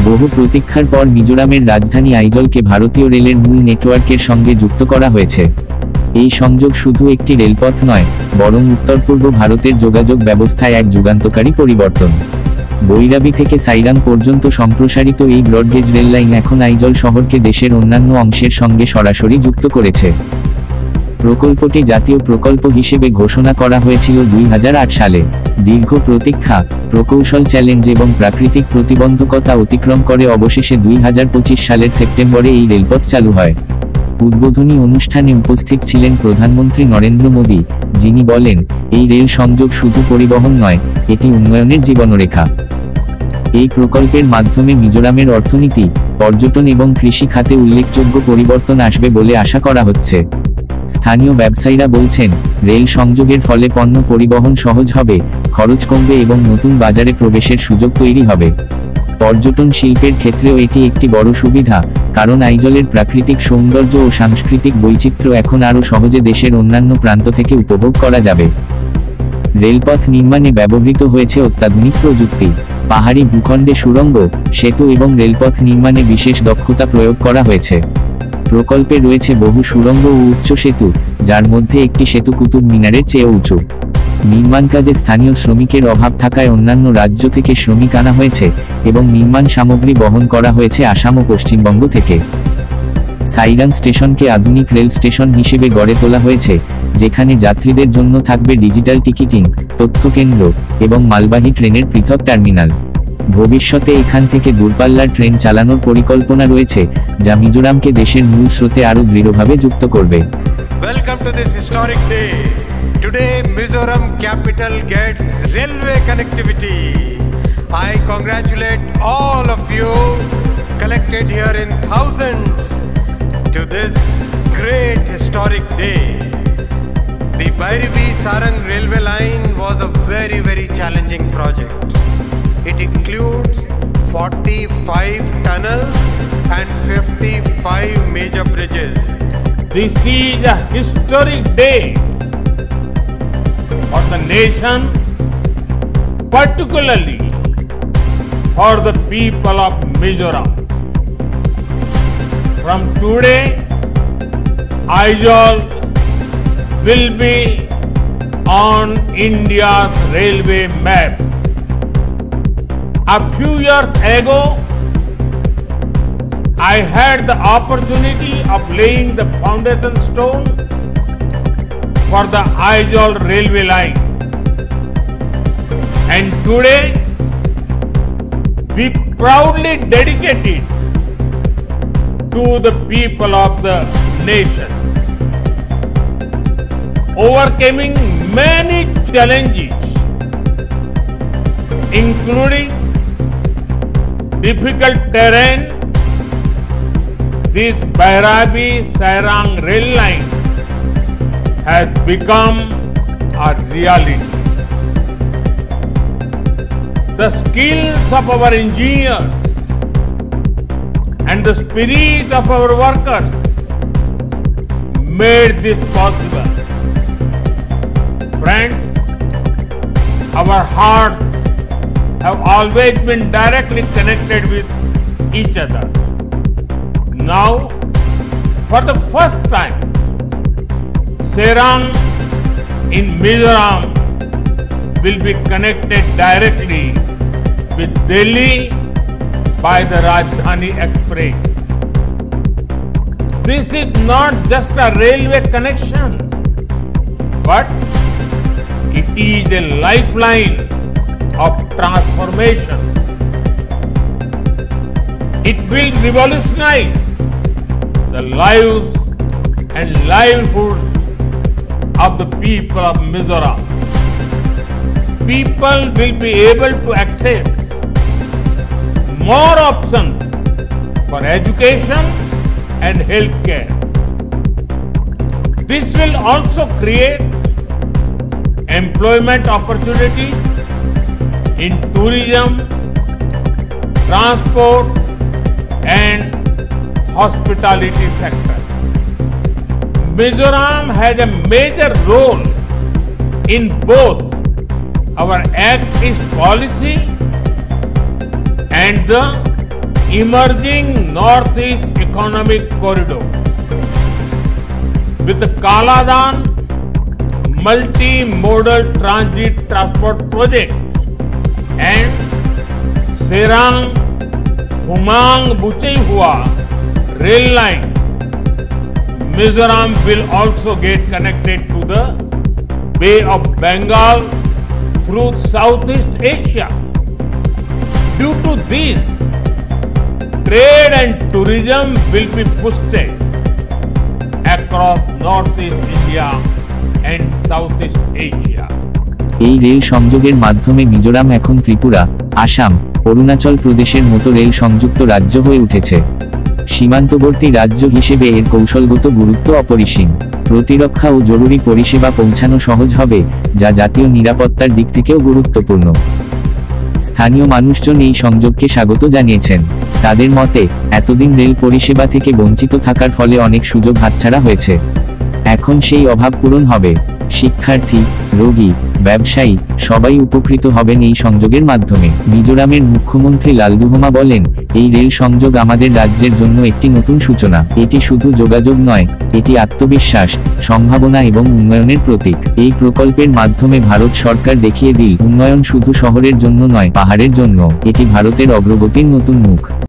বহু প্রতীক্ষার পর মিজোরামের রাজধানী আইজলকে ভারতীয় রেলের মূল নেটওয়ার্কের সঙ্গে যুক্ত করা হয়েছে। এই সংযোগ শুধু একটি রেলপথ নয়, বরং উত্তর পূর্ব ভারতের যোগাযোগ ব্যবস্থায় এক যুগান্তকারী পরিবর্তন। বৈরাবী থেকে সাইরাং পর্যন্ত সম্প্রসারিত এই ব্রডগেজ রেললাইন এখন আইজল শহরকে দেশের অন্যান্য অংশের সঙ্গে সরাসরি যুক্ত করেছে। প্রকল্পটি জাতীয় প্রকল্প হিসেবে ঘোষণা করা হয়েছিল 2008 সালে। দীর্ঘ প্রতীক্ষা, প্রকৌশল চ্যালেঞ্জ এবং প্রাকৃতিক প্রতিবন্ধকতা অতিক্রম করে অবশেষে 2025 সালের সেপ্টেম্বরে এই রেলপথ চালু হয়। উদ্বোধনী অনুষ্ঠানে উপস্থিত ছিলেন প্রধানমন্ত্রী নরেন্দ্র মোদী, যিনি বলেন, এই রেল সংযোগ শুধু পরিবহন নয়, এটি উন্নয়নের জীবনরেখা। এই প্রকল্পের মাধ্যমে মিজোরামের অর্থনীতি, পর্যটন এবং কৃষি খাতে উল্লেখযোগ্য পরিবর্তন আসবে বলে আশা করা হচ্ছে। স্থানীয় ব্যবসায়ীরা বলছেন, রেল সংযোগের ফলে পণ্য পরিবহন সহজ হবে, খরচ কমবে এবং নতুন বাজারে প্রবেশের সুযোগ তৈরি হবে। পর্যটন শিল্পের ক্ষেত্রেও এটি একটি বড় সুবিধা, কারণ আইজলের প্রাকৃতিক সৌন্দর্য ও সাংস্কৃতিক বৈচিত্র্য এখন আরও সহজে দেশের অন্যান্য প্রান্ত থেকে উপভোগ করা যাবে। রেলপথ নির্মাণে ব্যবহৃত হয়েছে অত্যাধুনিক প্রযুক্তি। পাহাড়ি ভূখণ্ডে সুড়ঙ্গ, সেতু এবং রেলপথ নির্মাণে বিশেষ দক্ষতা প্রয়োগ করা হয়েছে। প্রকল্পে রয়েছে বহু সুড়ঙ্গ ও উচ্চ সেতু, যার মধ্যে একটি সেতু কুতুব মিনারের চেয়েও উঁচু। নির্মাণ কাজে স্থানীয় শ্রমিকের অভাব থাকায় অন্যান্য রাজ্য থেকে শ্রমিক আনা হয়েছে এবং নির্মাণ সামগ্রী বহন করা হয়েছে আসাম ও পশ্চিমবঙ্গ থেকে। সাইরাং স্টেশনকে আধুনিক রেল স্টেশন হিসেবে গড়ে তোলা হয়েছে, যেখানে যাত্রীদের জন্য থাকবে ডিজিটাল টিকিটিং, তথ্য কেন্দ্র এবং মালবাহী ট্রেনের পৃথক টার্মিনাল। ভবিষ্যতে এখান থেকে দূরপাল্লার ট্রেন চালানোর পরিকল্পনা রয়েছে, যা মিজোরামকে দেশের মূল স্রোতে আরও দৃঢ়ভাবে যুক্ত করবে। Welcome to this historic day. Today, Mizoram capital gets railway connectivity. I congratulate all of you collected here in thousands to this great historic day. The Bhairavi-Sarang railway line was a very challenging project. It includes 45 tunnels and 55 major bridges. This is a historic day for the nation, particularly for the people of Mizoram. From today, Aizol will be on India's railway map. A few years ago, I had the opportunity of laying the foundation stone for the Aizol railway line. And today, we proudly dedicate it to the people of the nation. Overcoming many challenges, including difficult terrain, this Bhairavi-Sarang rail line has become a reality. The skills of our engineers and the spirit of our workers made this possible. Friends, our hearts have always been directly connected with each other. Now, for the first time, Sarang in Mizoram will be connected directly with Delhi by the Rajdhani Express. This is not just a railway connection, but it is a lifeline of transformation. It will revolutionize the lives and livelihoods of the people of Mizoram. People will be able to access more options for education and healthcare. This will also create employment opportunities in tourism, transport, and hospitality sectors. Mizoram has a major role in both our Act East policy and the emerging Northeast Economic Corridor. With the Kaladan multi-modal transit transport project and Serang Humang Buchehua rail line, Mizoram will also get connected to the Bay of Bengal through Southeast Asia. Due to this, trade and tourism will be boosted across Northeast India and Southeast Asia. এই rail সংযোগের মাধ্যমে মিজোরাম এখন ত্রিপুরা, আসাম, অরুণাচল প্রদেশের মতো rail সংযুক্ত রাজ্য হয়ে উঠেছে। সীমান্তবর্তী রাজ্য হিসেবে এর কৌশলগত গুরুত্ব অপরিসীম। প্রতিরক্ষা ও জরুরি পরিষেবা পৌঁছানো সহজ হবে, যা জাতীয় নিরাপত্তার দিক থেকেও গুরুত্বপূর্ণ। স্থানীয় মানুষজন এই সংযোগকে স্বাগত জানিয়েছেন। তাদের মতে, এতদিন রেল পরিষেবা থেকে বঞ্চিত থাকার ফলে অনেক সুযোগ হাতছাড়া হয়েছে। এখন সেই অভাব পূরণ হবে। শিক্ষার্থী, রোগী, ব্যবসায়ী সবাই উপকৃত হবেন এই সংযোগের মাধ্যমে। মিজোরামের মুখ্যমন্ত্রী লালদুহমা বলেন, এই রেল সংযোগ আমাদের রাজ্যের জন্য একটি নতুন সূচনা। এটি শুধু যোগাযোগ নয়, এটি আত্মবিশ্বাস, সম্ভাবনা এবং উন্নয়নের প্রতীক। এই প্রকল্পের মাধ্যমে ভারত সরকার দেখিয়ে দিল, উন্নয়ন শুধু শহরের জন্য নয়, পাহাড়ের জন্য। এটি ভারতের অগ্রগতির নতুন মুখ।